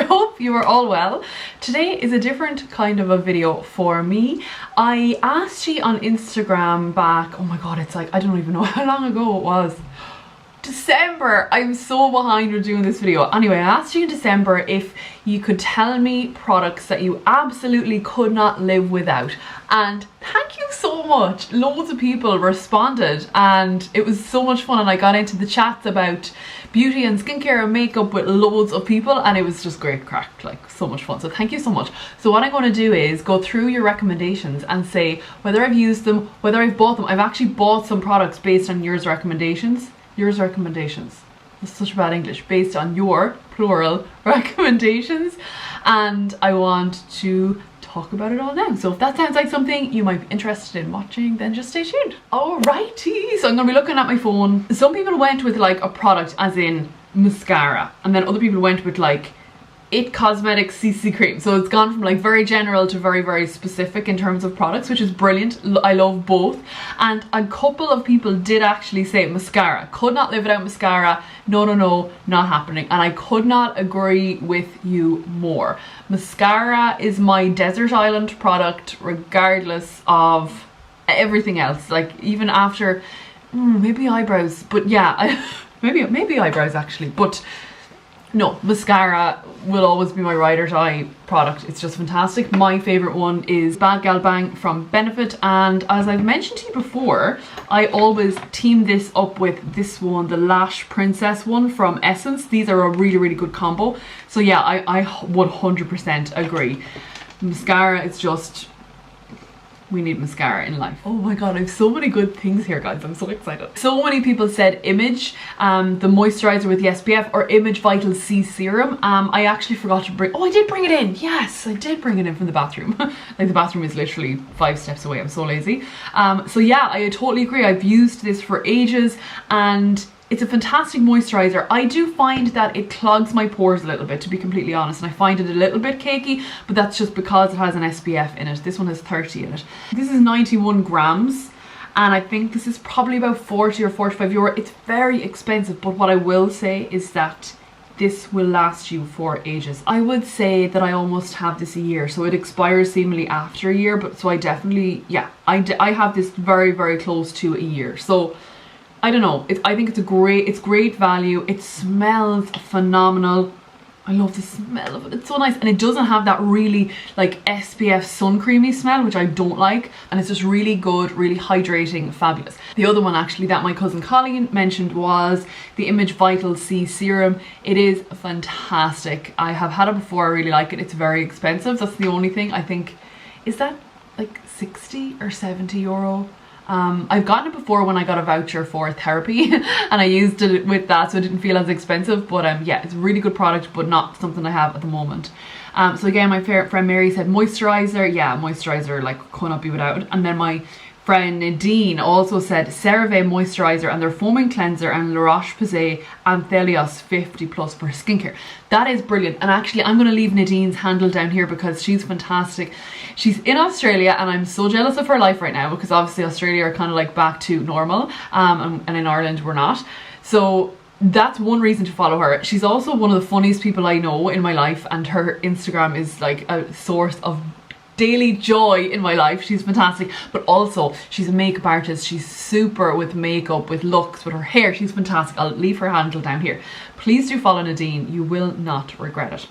hope you are all well. Today is a different kind of a video for me. I asked you on Instagram back, oh my god, it's like, I don't even know how long ago it was. December. I'm so behind with doing this video. Anyway, I asked you in December if you could tell me products that you absolutely could not live without, and thank you so much. Loads of people responded and it was so much fun, and I got into the chats about beauty and skincare and makeup with loads of people, and it was just great crack, like so much fun. So thank you so much. So what I'm going to do is go through your recommendations and say whether I've used them, whether I've bought them. I've actually bought some products based on yours recommendations. Yours recommendations. That's such bad English. Based on your plural recommendations, and I want to talk about it all now. So if that sounds like something you might be interested in watching, then just stay tuned. Alrighty, so I'm gonna be looking at my phone. Some people went with like a product as in mascara, and then other people went with like It Cosmetics CC cream. So it's gone from like very general to very, very specific in terms of products, which is brilliant. I love both. And a couple of people did actually say mascara. Could not live without mascara. No, no, no, not happening. And I could not agree with you more. Mascara is my desert island product regardless of everything else. Like even after, maybe eyebrows, but yeah, maybe eyebrows actually, but no, mascara will always be my ride or die product. It's just fantastic. My favourite one is Bad Gal Bang from Benefit, and as I've mentioned to you before, I always team this up with this one, the Lash Princess one from Essence. These are a really, really good combo. So yeah, I 100% agree. Mascara is just, we need mascara in life. Oh my god, I have so many good things here, guys. I'm so excited. So many people said Image, the moisturizer with the SPF, or Image Vital C Serum. I actually forgot to bring, oh I did bring it in. Yes, I did bring it in from the bathroom. Like the bathroom is literally 5 steps away. I'm so lazy. So yeah, I totally agree. I've used this for ages and it's a fantastic moisturizer. I do find that it clogs my pores a little bit, to be completely honest, and I find it a little bit cakey, but that's just because it has an SPF in it. This one has 30 in it. This is 91 grams, and I think this is probably about 40 or 45 euro. It's very expensive, but what I will say is that this will last you for ages. I would say that I almost have this a year, so it expires seemingly after a year, but so I definitely, yeah, I have this very, very close to a year. So I don't know, I think it's great value. It smells phenomenal. I love the smell of it. It's so nice, and it doesn't have that really like SPF sun creamy smell, which I don't like, and it's just really good, really hydrating, fabulous. The other one actually that my cousin Colleen mentioned was the Image Vital C Serum. It is fantastic. I have had it before. I really like it. It's very expensive. That's the only thing. I think, is that like 60 or 70 euro? I've gotten it before when I got a voucher for therapy and I used it with that, so it didn't feel as expensive, but yeah, it's a really good product, but not something I have at the moment. So again, my friend Mary said moisturizer. Yeah, moisturizer, like, could not be without it. And then my friend Nadine also said Cerave Moisturizer and their foaming cleanser and La Roche-Posay Anthelios 50+ for skincare. That is brilliant, and actually I'm going to leave Nadine's handle down here because she's fantastic. She's in Australia and I'm so jealous of her life right now, because obviously Australia are kind of like back to normal, and in Ireland we're not. So that's one reason to follow her. She's also one of the funniest people I know in my life, and her Instagram is like a source of daily joy in my life. She's fantastic, but also she's a makeup artist. She's super with makeup, with looks, with her hair. She's fantastic. I'll leave her handle down here. Please do follow Nadine. You will not regret it.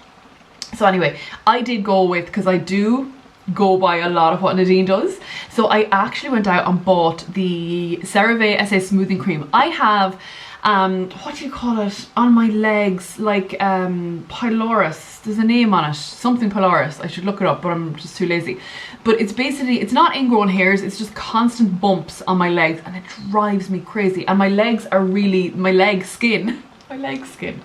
So anyway, I did go with, because I do go by a lot of what Nadine does, so I actually went out and bought the CeraVe SA Smoothing Cream. I have what do you call it on my legs, like pylorus, there's a name on it, something pylorus. I should look it up, but I'm just too lazy. But it's basically, it's not ingrown hairs, it's just constant bumps on my legs, and it drives me crazy. And my legs are really, my leg skin,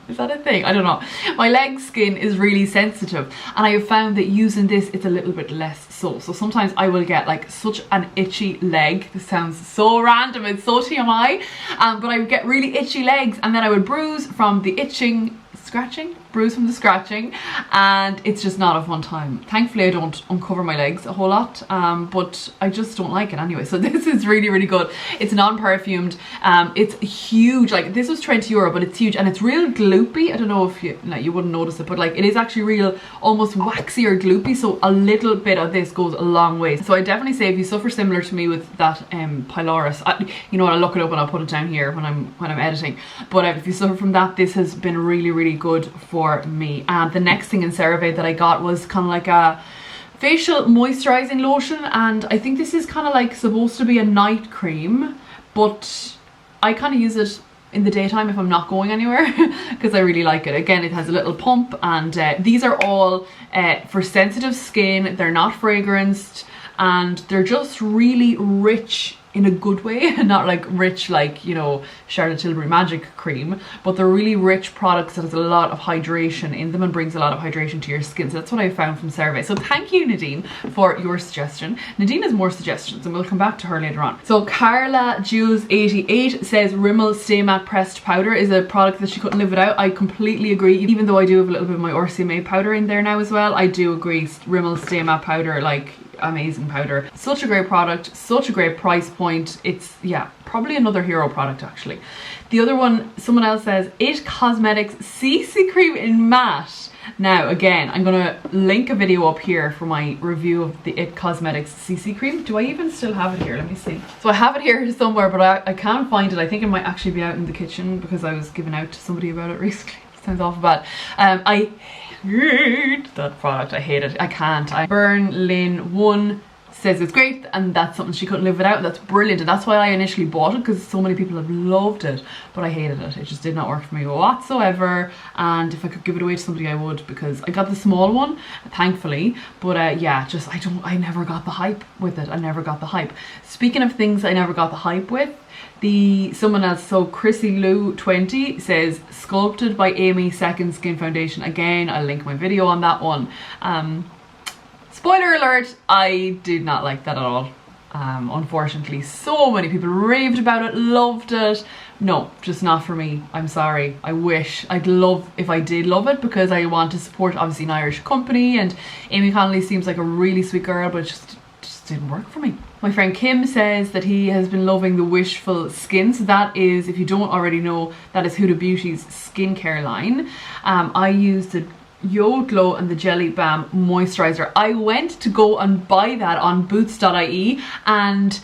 is that a thing? I don't know. My leg skin is really sensitive, and I have found that using this, it's a little bit less so. So sometimes I will get like such an itchy leg. This sounds so random, it's so TMI, but I would get really itchy legs, and then I would bruise from the itching, scratching, bruised from the scratching, and it's just not a fun time. Thankfully I don't uncover my legs a whole lot, but I just don't like it anyway. So this is really, really good. It's non-perfumed. It's huge. Like, this was €20, but it's huge, and it's real gloopy. I don't know if you wouldn't notice it, but like, it is actually real, almost waxy or gloopy, so a little bit of this goes a long way. So I definitely say if you suffer similar to me with that pylorus, you know what, I'll look it up and I'll put it down here when I'm editing, but if you suffer from that, this has been really, really good for me. And the next thing in Cerave that I got was kind of like a facial moisturizing lotion, and I think this is kind of like supposed to be a night cream, but I kind of use it in the daytime if I'm not going anywhere because I really like it. Again, it has a little pump, and these are all for sensitive skin. They're not fragranced, and they're just really rich in a good way, not like rich like, you know, Charlotte Tilbury Magic cream, but they're really rich products that has a lot of hydration in them and brings a lot of hydration to your skin. So that's what I found from Cerave. So thank you, Nadine, for your suggestion. Nadine has more suggestions and we'll come back to her later on. So Carla Jules 88 says Rimmel Stay Matte Pressed Powder is a product that she couldn't live without. I completely agree, even though I do have a little bit of my RCMA powder in there now as well. I do agree, Rimmel Stay Matte Powder, like, amazing powder. Such a great product, such a great price point. It's, yeah, probably another hero product actually. The other one, someone else says It Cosmetics CC Cream in Matte. Now again, I'm gonna link a video up here for my review of the It Cosmetics CC Cream. Do I even still have it here? Let me see. So I have it here somewhere, but I can't find it. I think it might actually be out in the kitchen because I was giving out to somebody about it recently. Sounds awful bad. I hate that product. I hate it. I can't. Burn Lynn 1 says it's great, and that's something she couldn't live without. That's brilliant, and that's why I initially bought it, because so many people have loved it, but I hated it. It just did not work for me whatsoever, and if I could give it away to somebody I would, because I got the small one thankfully, but yeah, just I never got the hype with it. I never got the hype. Speaking of things I never got the hype with, someone else, so Chrissy Lou 20 says Sculpted by Amy Second Skin Foundation. Again, I'll link my video on that one. Spoiler alert, I did not like that at all. Unfortunately, so many people raved about it, loved it. No, just not for me. I'm sorry. I wish. I'd love if I did love it, because I want to support obviously an Irish company, and Amy Connolly seems like a really sweet girl, but it just didn't work for me. My friend Kim says that he has been loving the Wishful Skin. So that is, if you don't already know, that is Huda Beauty's skincare line. I used the Yo Glow and the Jelly Balm Moisturizer. I went to go and buy that on boots.ie, and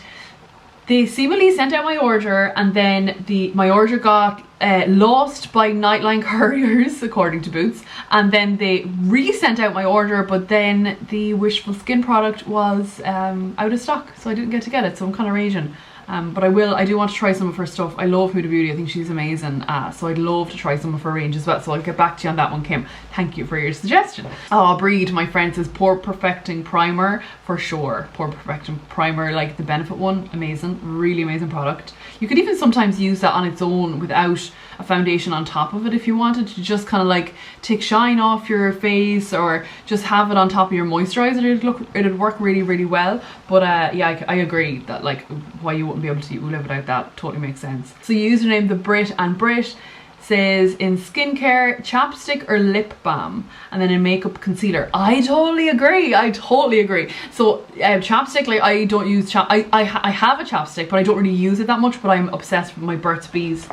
they seemingly sent out my order, and then my order got lost by Nightline couriers, according to Boots, and then they resent out my order, but then the Wishful Skin product was out of stock, so I didn't get to get it, so I'm kind of raging. But I do want to try some of her stuff. I love Huda Beauty, I think she's amazing, so I'd love to try some of her range as well, so I'll get back to you on that one, Kim. Thank you for your suggestion. Oh, Breed, my friend, says Pore Perfecting Primer, for sure. Pore Perfecting Primer, like the Benefit one, amazing, really amazing product. You could even sometimes use that on its own without a foundation on top of it if you wanted to just kind of like take shine off your face, or just have it on top of your moisturizer. It'd work really, really well. But yeah, I agree that like why you wouldn't be able to live without that totally makes sense. So username the Brit and Brit says in skincare, chapstick or lip balm, and then in makeup, concealer. I totally agree. I totally agree. So chapstick, like I don't use I have a chapstick, but I don't really use it that much. But I'm obsessed with my Burt's Bees.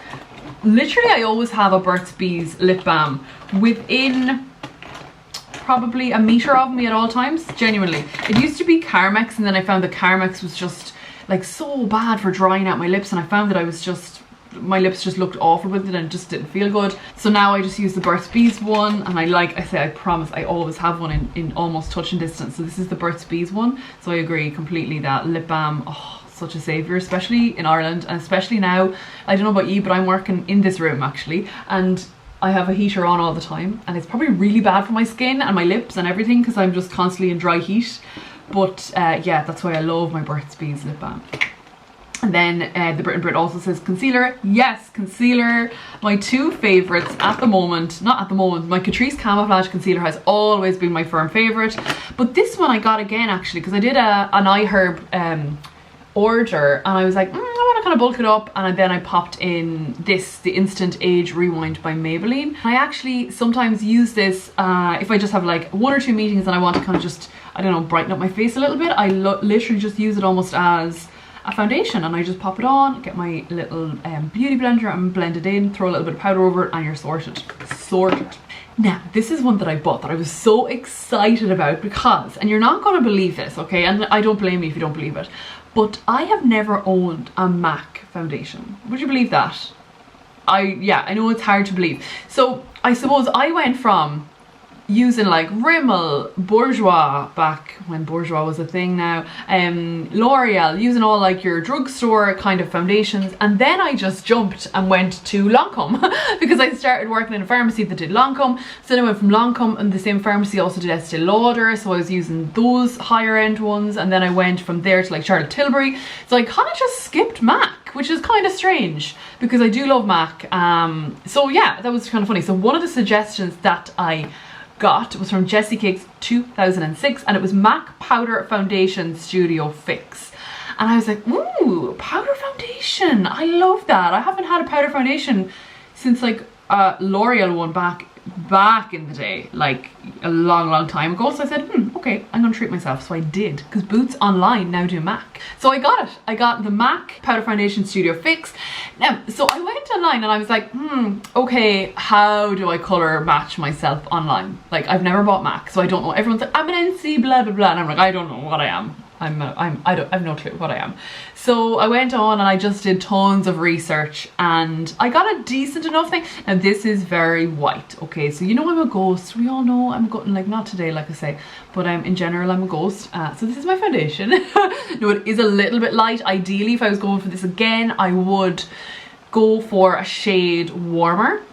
Literally, I always have a Burt's Bees lip balm within probably a meter of me at all times, genuinely. It used to be Carmex, and then I found that Carmex was just like so bad for drying out my lips, and I found that my lips just looked awful with it and just didn't feel good. So now I just use the Burt's Bees one, and I promise I always have one in almost touching distance. So this is the Burt's Bees one. So I agree completely that lip balm, oh, such a saviour, especially in Ireland, and especially now. I don't know about you, but I'm working in this room actually, and I have a heater on all the time, and it's probably really bad for my skin and my lips and everything because I'm just constantly in dry heat. But yeah, that's why I love my Burt's Bees lip balm. And then the Brit also says concealer. Yes, concealer. My two favourites at the moment, not at the moment, my Catrice Camouflage concealer has always been my firm favourite. But this one I got again actually, because I did an iHerb order and I was like, I want to kind of bulk it up, and then I popped in this, the Instant Age Rewind by Maybelline. I actually sometimes use this if I just have like 1 or 2 meetings and I want to kind of just, I don't know, brighten up my face a little bit. I literally just use it almost as a foundation, and I just pop it on, get my little beauty blender and blend it in, throw a little bit of powder over it, and you're sorted. Now, this is one that I bought that I was so excited about because, and you're not going to believe this, okay, and I don't blame you if you don't believe it, but I have never owned a MAC foundation. Would you believe that? Yeah, I know it's hard to believe. So I suppose I went from using like Rimmel, Bourjois, back when Bourjois was a thing now, L'Oreal, using all like your drugstore kind of foundations, and then I just jumped and went to Lancome because I started working in a pharmacy that did Lancome. So then I went from Lancome, and the same pharmacy also did Estee Lauder, so I was using those higher end ones, and then I went from there to like Charlotte Tilbury. So I kind of just skipped MAC, which is kind of strange because I do love MAC. So yeah, that was kind of funny. So one of the suggestions that I got was from Jessie Cakes 2006, and it was MAC Powder Foundation Studio Fix, and I was like, ooh, powder foundation, I love that. I haven't had a powder foundation since like L'Oreal one back in the day, like a long time ago. So I said, okay, I'm gonna treat myself. So I did, because Boots online now do MAC. So I got it. I got the MAC Powder Foundation Studio Fix. Now, so I went online and I was like, okay, how do I color match myself online? Like, I've never bought MAC, so I don't know. Everyone's like, I'm an NC blah blah blah, and I'm like, I don't know what I am. I have no clue what I am. So I went on and I just did tons of research, and I got a decent enough thing. And this is very white, okay? So you know I'm a ghost. We all know I'm going, like, not today, like I say, but in general I'm a ghost. So this is my foundation. No, it is a little bit light. Ideally, if I was going for this again, I would go for a shade warmer.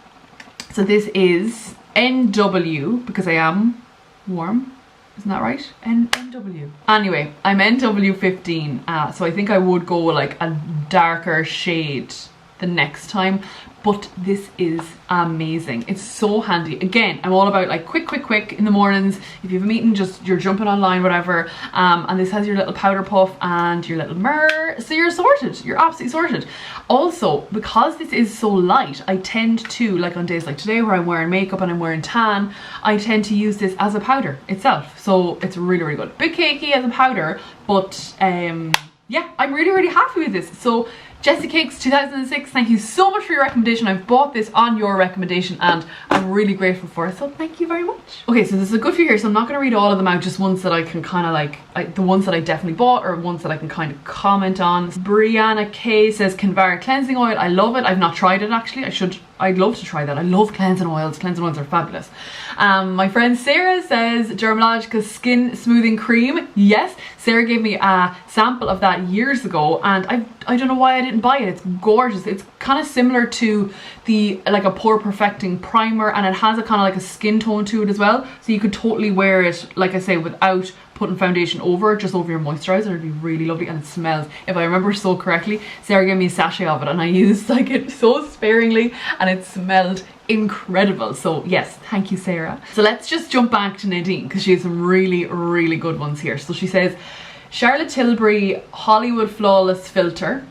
So this is NW, because I am warm. Isn't that right? NW. Anyway, I'm NW 15, so I think I would go like a darker shade the next time, but this is amazing. It's so handy. Again, I'm all about like quick in the mornings. If you have a meeting, just you're jumping online, whatever, and this has your little powder puff and your little mirror, so you're sorted. You're absolutely sorted. Also, because this is so light, I tend to, like on days like today where I'm wearing makeup and I'm wearing tan, I tend to use this as a powder itself. So it's really good. Bit cakey as a powder, but yeah, I'm really happy with this. So Jessie Cakes 2006, thank you so much for your recommendation. I've bought this on your recommendation and I'm really grateful for it, so thank you very much. Okay, so there's a good few here, so I'm not going to read all of them out, just ones that I can kind of like, the ones that I definitely bought or ones that I can kind of comment on. Brianna K says Canva Cleansing Oil, I love it. I've not tried it actually. I'd love to try that. I love cleansing oils. Cleansing oils are fabulous. My friend Sarah says Dermalogica Skin Smoothing Cream. Yes, Sarah gave me a sample of that years ago, and I don't know why I didn't buy it. It's gorgeous. It's kind of similar to the like a pore perfecting primer, and it has a kind of like a skin tone to it as well. So you could totally wear it, like I say, without putting foundation over, just over your moisturizer. It'd be really lovely, and it smells, if I remember so correctly, Sarah gave me a sachet of it and I used like it so sparingly and it smelled incredible. So yes, thank you Sarah. So let's just jump back to Nadine because she has some really good ones here. So she says Charlotte Tilbury Hollywood Flawless Filter.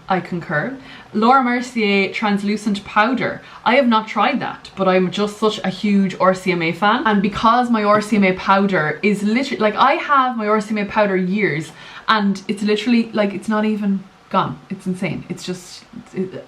I concur. Laura Mercier Translucent Powder. I have not tried that, but I'm just such a huge RCMA fan, and because my RCMA powder is literally, like, I have my RCMA powder years and it's literally like, it's not even gone. It's insane. It's just,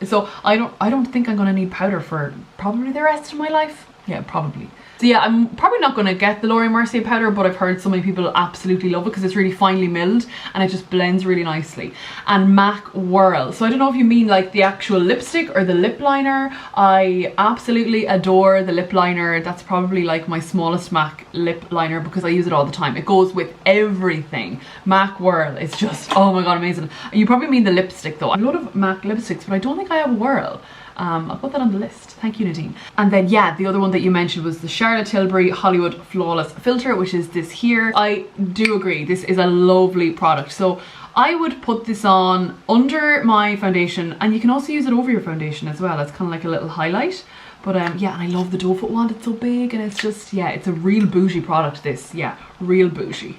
so I don't think I'm gonna need powder for probably the rest of my life. Yeah, probably. So yeah, I'm probably not going to get the Laura Mercier powder, but I've heard so many people absolutely love it because it's really finely milled and it just blends really nicely. And MAC Whirl. So I don't know if you mean like the actual lipstick or the lip liner. I absolutely adore the lip liner. That's probably like my smallest MAC lip liner because I use it all the time. It goes with everything. MAC Whirl is just, oh my god, amazing. You probably mean the lipstick though. I have a lot of MAC lipsticks, but I don't think I have a Whirl. I'll put that on the list. Thank you, Nadine. And then yeah, the other one that you mentioned was the Charlotte Tilbury Hollywood Flawless Filter, which is this here. I do agree, this is a lovely product. So I would put this on under my foundation, and you can also use it over your foundation as well. It's kind of like a little highlight. But yeah, and I love the doe foot wand. It's so big and it's just, yeah, it's a real bougie product, this. Yeah, real bougie.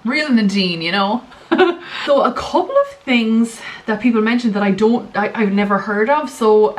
Real Nadine, you know. So a couple of things that people mentioned that I've never heard of. So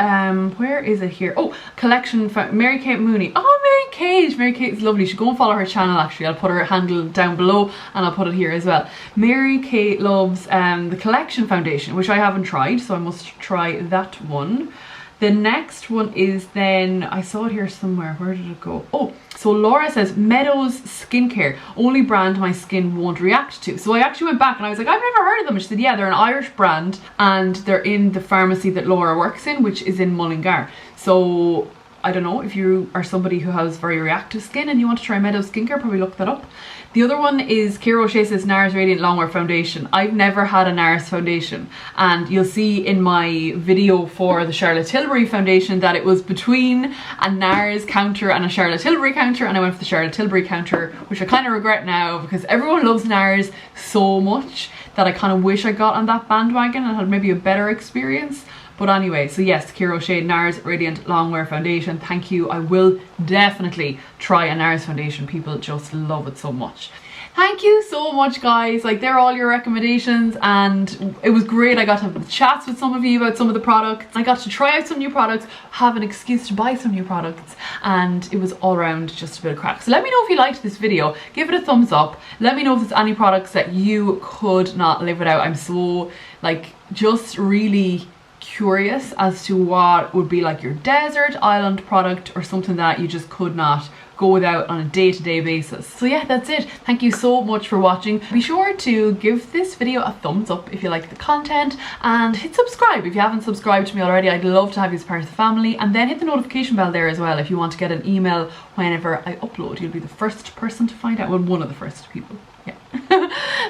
where is it here? Oh, collection Mary Kate Mooney. Oh, Mary Kate's lovely. You should go and follow her channel. Actually, I'll put her handle down below and I'll put it here as well. Mary Kate loves the collection foundation, which I haven't tried, so I must try that one. The next one is then, I saw it here somewhere, where did it go? Oh, so Laura says, Meadows Skincare, only brand my skin won't react to. So I actually went back and I was like, I've never heard of them. She said, yeah, they're an Irish brand and they're in the pharmacy that Laura works in, which is in Mullingar. So I don't know, if you are somebody who has very reactive skin and you want to try Meadows Skincare, probably look that up. The other one is Kira O'Shea says Nars Radiant Longwear Foundation. I've never had a Nars foundation, and you'll see in my video for the Charlotte Tilbury foundation that it was between a Nars counter and a Charlotte Tilbury counter, and I went for the Charlotte Tilbury counter, which I kind of regret now because everyone loves Nars so much that I kind of wish I got on that bandwagon and had maybe a better experience. But anyway, so yes, Kira O'Shea, Nars Radiant Longwear Foundation, thank you. I will definitely try a Nars foundation. People just love it so much. Thank you so much, guys. Like, they're all your recommendations and it was great. I got to have chats with some of you about some of the products. I got to try out some new products, have an excuse to buy some new products, and it was all around just a bit of crack. So let me know if you liked this video. Give it a thumbs up. Let me know if there's any products that you could not live without. I'm so, like, just really curious as to what would be like your desert island product or something that you just could not go without on a day-to-day basis. So yeah, that's it. Thank you so much for watching. Be sure to give this video a thumbs up if you like the content, and hit subscribe if you haven't subscribed to me already. I'd love to have you as part of the family, and then hit the notification bell there as well if you want to get an email whenever I upload. You'll be the first person to find out. Well, one of the first people. Yeah.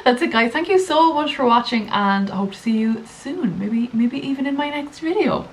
That's it, guys. Thank you so much for watching, and I hope to see you soon. Maybe even in my next video.